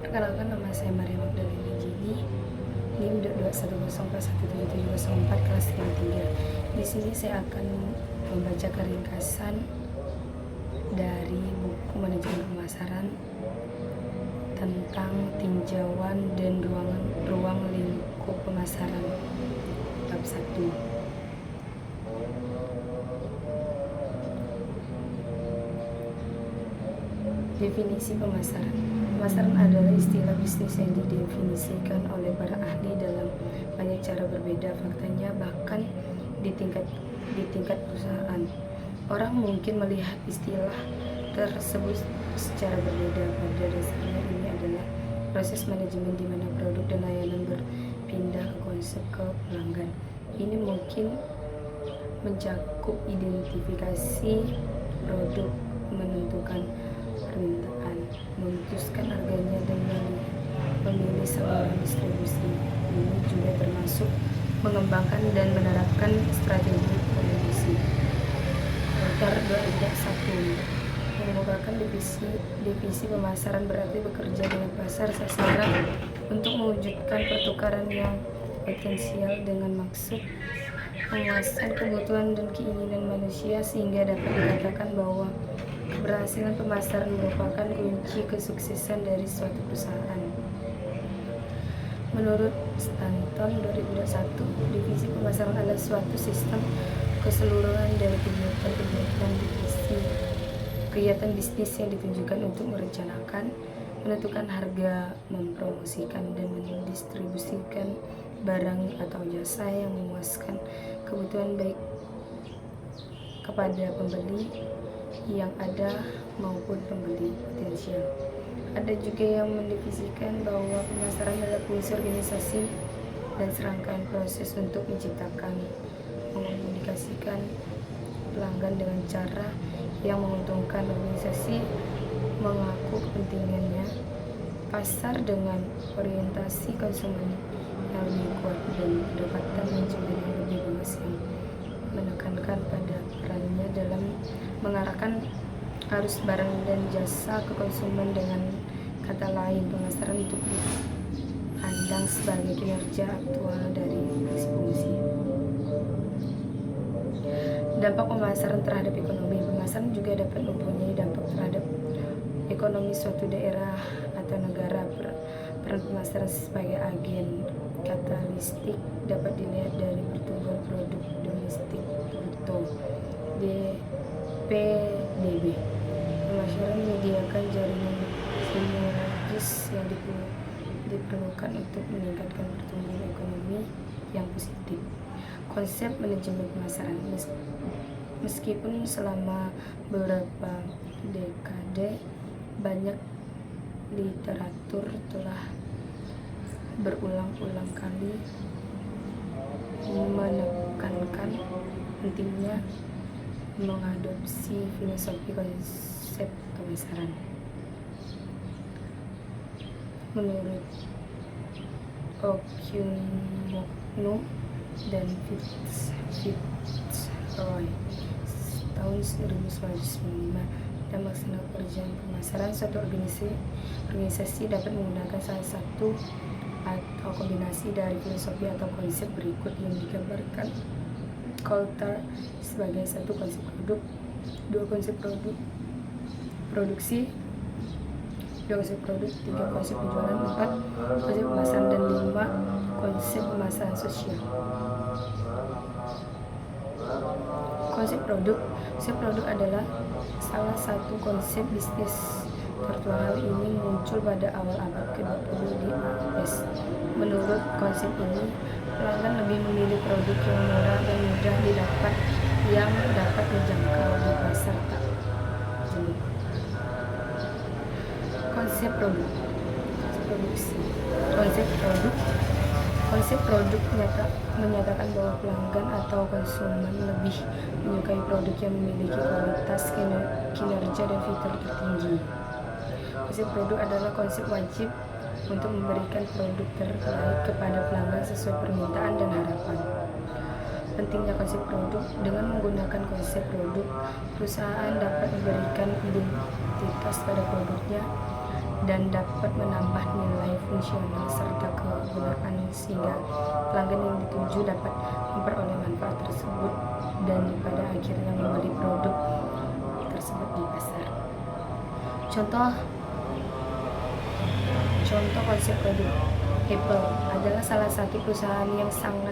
Perkenalkan, nama saya Maria Magdalena Jini, NIM 210417704 kelas 3. Di sini saya akan membacakan ringkasan dari buku manajemen pemasaran tentang tinjauan dan ruang lingkup pemasaran bab 1. Definisi pemasaran. Pemasaran adalah istilah bisnis yang didefinisikan oleh para ahli dalam banyak cara berbeda. Faktanya bahkan di tingkat perusahaan, orang mungkin melihat istilah tersebut secara berbeda. Pada dasarnya ini adalah proses manajemen di mana produk dan layanan berpindah ke konsep ke pelanggan. Ini mungkin mencakup identifikasi produk, menentukan permintaan, memutuskan harganya, dan memilih saluran distribusi. Ini juga termasuk mengembangkan dan menerapkan strategi promosi. Porter 2001 mengemukakan divisi pemasaran berarti bekerja dengan pasar sasaran untuk mewujudkan pertukaran yang potensial dengan maksud memuaskan kebutuhan dan keinginan manusia, sehingga dapat dikatakan bahwa keberhasilan pemasaran merupakan kunci kesuksesan dari suatu perusahaan. Menurut Stanton 2021, divisi pemasaran adalah suatu sistem keseluruhan dari kegiatan bisnis yang ditujukan untuk merencanakan, menentukan harga, mempromosikan, dan mendistribusikan barang atau jasa yang memuaskan kebutuhan baik kepada pembeli yang ada maupun pembeli potensial. Ada juga yang mendefinisikan bahwa pemasaran adalah fungsi organisasi dan serangkaian proses untuk menciptakan, mengkomunikasikan pelanggan dengan cara yang menguntungkan organisasi, mengaku kepentingannya pasar dengan orientasi konsumen yang lebih kuat, dan pendekatan manajemen yang lebih luas yang menekankan pada perannya dalam mengarahkan arus barang dan jasa ke konsumen. Dengan kata lain, pemasaran untuk dipandang sebagai kinerja aktual dari fungsi. Dampak pemasaran terhadap ekonomi. Pemasaran juga dapat mempunyai dampak terhadap ekonomi suatu daerah atau negara. Peran pemasaran sebagai agen katalistik dapat dilihat dari pertumbuhan produk domestik bruto (PDB). Pemasaran menyediakan jaringan sinergis yang diperlukan untuk meningkatkan pertumbuhan ekonomi yang positif. Konsep manajemen pemasaran. Meskipun selama beberapa dekade banyak literatur telah berulang-ulang kali menekankan pentingnya mengadopsi filosofi konsep pemasaran. Menurut Okunmokno dan Fitzroy tahun 1995, dalam melaksanakan pekerjaan pemasaran, suatu organisasi dapat menggunakan salah satu atau kombinasi dari filosofi atau konsep berikut yang digambarkan Coulter sebagai 1. Konsep produk, 2. Konsep produksi, 2. Konsep produk, 3. Konsep penjualan, 4. Konsep pemasaran, dan 5. Konsep pemasaran sosial. Konsep produk. Konsep produk adalah salah satu konsep bisnis tertua. Hal ini muncul pada awal abad ke-20 di US. Menurut konsep ini, pelanggan lebih memilih produk yang murah dan mudah didapat yang dapat dijangkau di pasar tak jeli. Konsep produk. Produksi. Konsep produk menyatakan bahwa pelanggan atau konsumen lebih menyukai produk yang memiliki kualitas, kinerja, dan fitur tertinggi. Konsep produk adalah konsep wajib untuk memberikan produk terbaik kepada pelanggan sesuai permintaan dan harapan. Pentingnya konsep produk. Dengan menggunakan konsep produk, perusahaan dapat memberikan identitas pada produknya dan dapat menambah nilai fungsional serta kegunaan sehingga pelanggan yang dituju dapat memperoleh manfaat tersebut dan pada akhirnya membeli produk tersebut di pasar. Contoh konsep produk. Apple adalah salah satu perusahaan yang sangat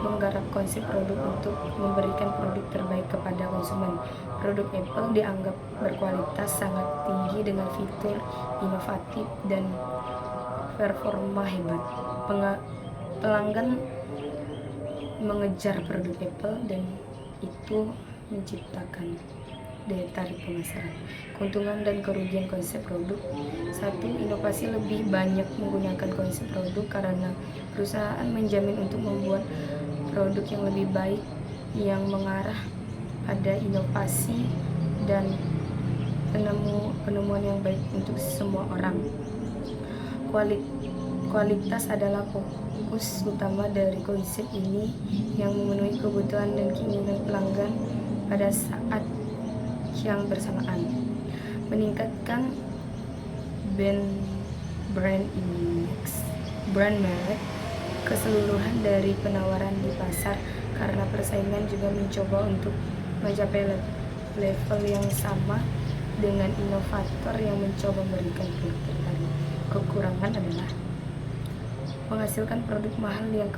menggarap konsep produk untuk memberikan produk terbaik kepada konsumen. Produk Apple dianggap berkualitas sangat tinggi dengan fitur inovatif dan performa hebat. Pelanggan mengejar produk Apple dan itu menciptakan daya tarik pemasaran. Keuntungan dan kerugian konsep produk. 1. Inovasi lebih banyak menggunakan konsep produk karena perusahaan menjamin untuk membuat produk yang lebih baik yang mengarah pada inovasi dan penemuan yang baik untuk semua orang. Kualitas adalah fokus utama dari konsep ini yang memenuhi kebutuhan dan keinginan pelanggan pada saat yang bersamaan. Meningkatkan brand image, brand merek keseluruhan dari penawaran di pasar karena persaingan juga mencoba untuk mencapai level yang sama dengan inovator yang mencoba memberikan produk terbaik. Kekurangan adalah menghasilkan produk mahal yang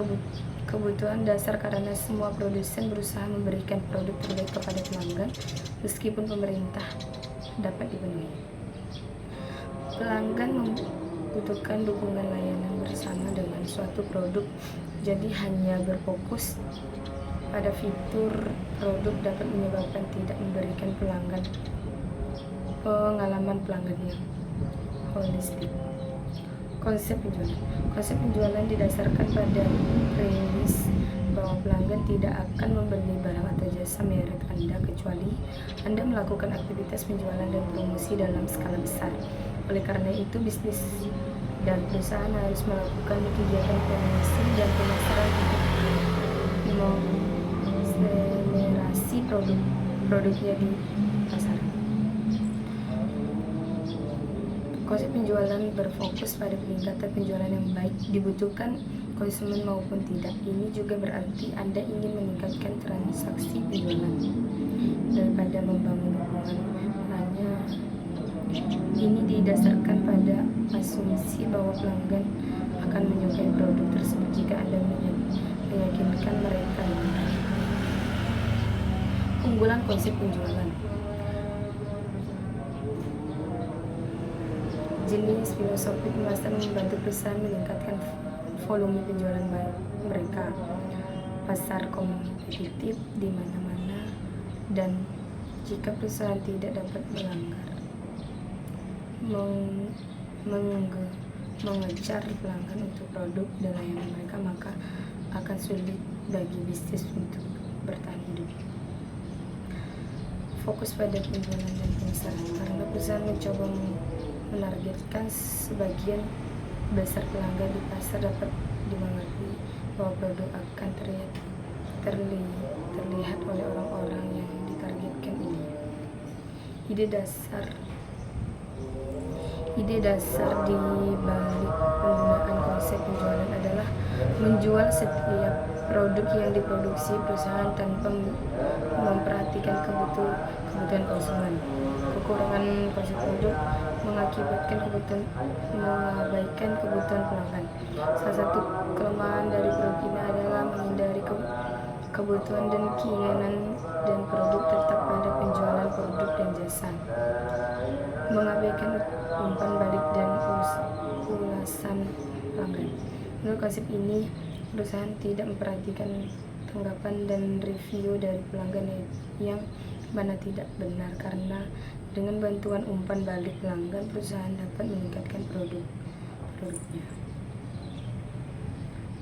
kebutuhan dasar karena semua produsen berusaha memberikan produk terbaik kepada pelanggan meskipun pemerintah dapat dipenuhi. Pelanggan membutuhkan dukungan layanan bersama dengan suatu produk, jadi hanya berfokus pada fitur produk dapat menyebabkan tidak memberikan pelanggan pengalaman pelanggan yang holistik. Konsep penjualan didasarkan pada premis bahwa pelanggan tidak akan membeli barang atau jasa merek Anda kecuali Anda melakukan aktivitas penjualan dan promosi dalam skala besar. Oleh karena itu, bisnis dan perusahaan harus melakukan kegiatan promosi dan pemasaran untuk mengakselerasi produknya di pasar. Konsep penjualan berfokus pada peningkatan penjualan yang baik dibutuhkan konsumen maupun tidak. Ini juga berarti Anda ingin meningkatkan transaksi penjualan daripada membangun hubungan. Hanya ini didasarkan pada asumsi bahwa pelanggan akan menyukai produk tersebut jika Anda meyakinkan mereka. Keunggulan konsep penjualan. Jenis filosofi pemasaran membantu perusahaan meningkatkan volume penjualan mereka, pasar kompetitif di mana-mana, dan jika perusahaan tidak dapat mengejar pelanggan untuk produk dan layanan mereka, maka akan sulit bagi bisnis untuk bertahan hidup. Fokus pada penjualan dan pemasaran karena perusahaan mencoba menargetkan sebagian besar pelanggan di pasar dapat dimengerti bahwa produk akan terlihat oleh orang-orang yang ditargetkan ini. Ide dasar di balik penggunaan konsep penjualan adalah menjual setiap produk yang diproduksi perusahaan tanpa memperhatikan kebutuhan konsumen. Kekurangan konsep produk mengakibatkan mengabaikan kebutuhan pelanggan. Salah satu kelemahan dari produk ini adalah menghindari kebutuhan dan keinginan dan produk tetap pada penjualan produk dan jasa. Mengabaikan umpan balik dan ulasan pelanggan. Menurut konsep ini, perusahaan tidak memperhatikan tanggapan dan review dari pelanggan yang mana tidak benar, karena dengan bantuan umpan balik pelanggan, perusahaan dapat meningkatkan produknya.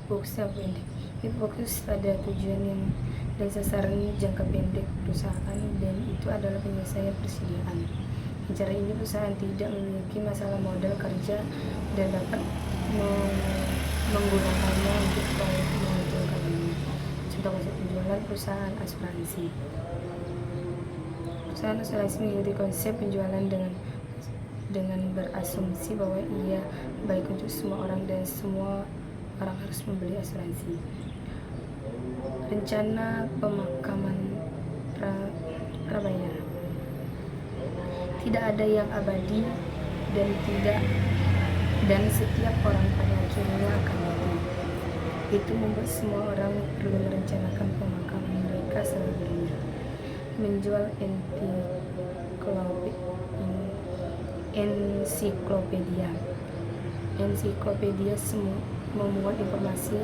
Fokus jangka pendek. Ini fokus pada tujuan dan sasaran jangka pendek perusahaan, dan itu adalah penyelesaian persediaan. Dengan cara ini, perusahaan tidak memiliki masalah modal kerja dan dapat menggunakannya untuk proyek menguntungkan diri. Contoh konsep penjualan perusahaan asuransi. Perusahaan asuransi mengikuti konsep penjualan dengan dengan berasumsi bahwa ia baik untuk semua orang dan semua orang harus membeli asuransi. Rencana pemakaman prabayar. Tidak ada yang abadi dan setiap orang pada akhirnya akan mati. Itu membuat semua orang perlu merencanakan pemakaman mereka sebelumnya. Menjual ensiklopedia memuat informasi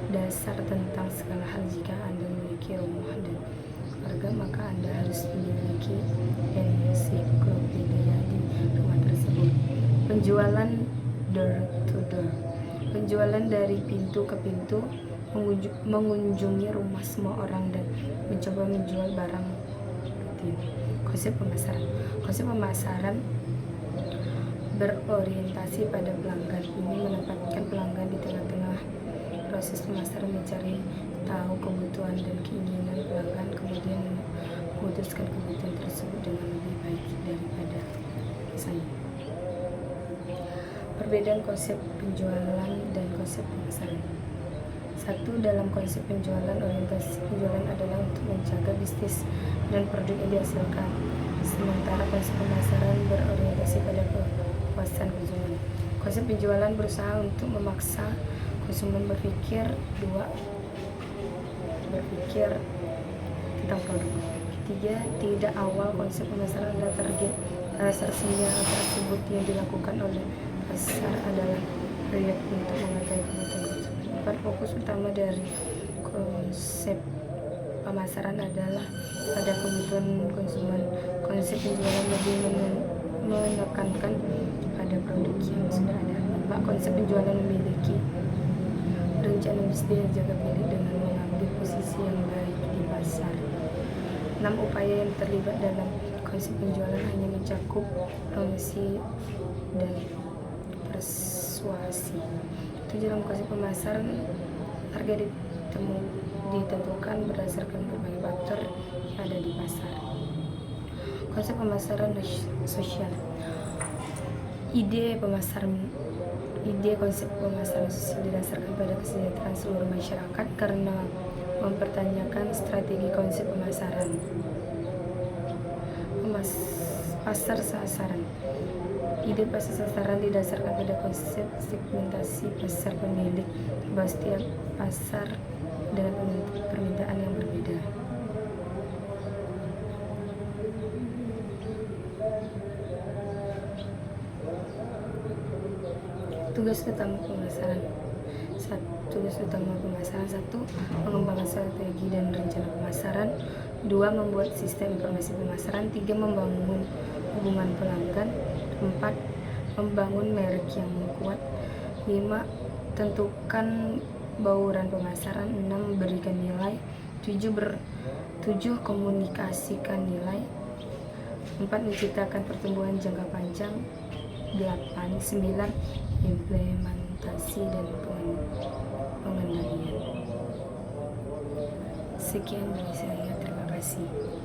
dasar tentang segala hal. Jika Anda memiliki rumah dan keluarga, maka Anda harus memiliki ensiklopedia di rumah tersebut. Penjualan door to door. Penjualan dari pintu ke pintu, mengunjungi rumah semua orang dan mencoba menjual barang rutin. Konsep pemasaran berorientasi pada pelanggan. Ini menempatkan pelanggan di tengah-tengah proses pemasaran, mencari tahu kebutuhan dan keinginan pelanggan, kemudian memutuskan kebutuhan tersebut dengan lebih baik daripada saya. Perbedaan konsep penjualan dan konsep pemasaran. 1. Dalam konsep penjualan, orientasi penjualan adalah untuk menjaga bisnis dan produk yang dihasilkan, sementara konsep pemasaran berorientasi pada kepuasan konsumen. Konsep penjualan berusaha untuk memaksa konsumen berpikir tentang produk. 3. Tidak awal konsep pemasaran adalah target pasar sinyal tersebut yang dilakukan oleh pasar adalah proyek untuk mengetahui kebutuhan konsumen. 4. Fokus utama dari konsep pemasaran adalah pada kebutuhan konsumen. Konsep penjualan lebih menekankan pada produk yang sudah ada. 5. Konsep penjualan memiliki rencana bisnis yang jaga pilih dengan mengambil posisi yang baik di pasar. 6. Upaya yang terlibat dalam konsep penjualan hanya mencakup promosi dan persuasi. 7. Dalam konsep pemasaran, harga ditentukan berdasarkan berbagai faktor yang ada di pasar. Konsep pemasaran sosial. Ide konsep pemasaran sosial didasarkan pada kesejahteraan seluruh masyarakat karena mempertanyakan strategi konsep pemasaran. Pasar sasaran. Ide pasar sasaran didasarkan pada konsep segmentasi pasar pemilik, bahwa setiap pasar dengan permintaan yang berbeda. Tugas utama pemasaran. 1. Mengembangkan strategi dan rencana pemasaran. 2. Membuat sistem informasi pemasaran. 3. Membangun hubungan pelanggan. 4. Membangun merek yang kuat. 5. Tentukan bauran pemasaran. 6. Berikan nilai. 7. Komunikasikan nilai. 4. Menciptakan pertumbuhan jangka panjang. 8. 9. Implementasi dan pengendalian. Sekian dari saya, terima kasih.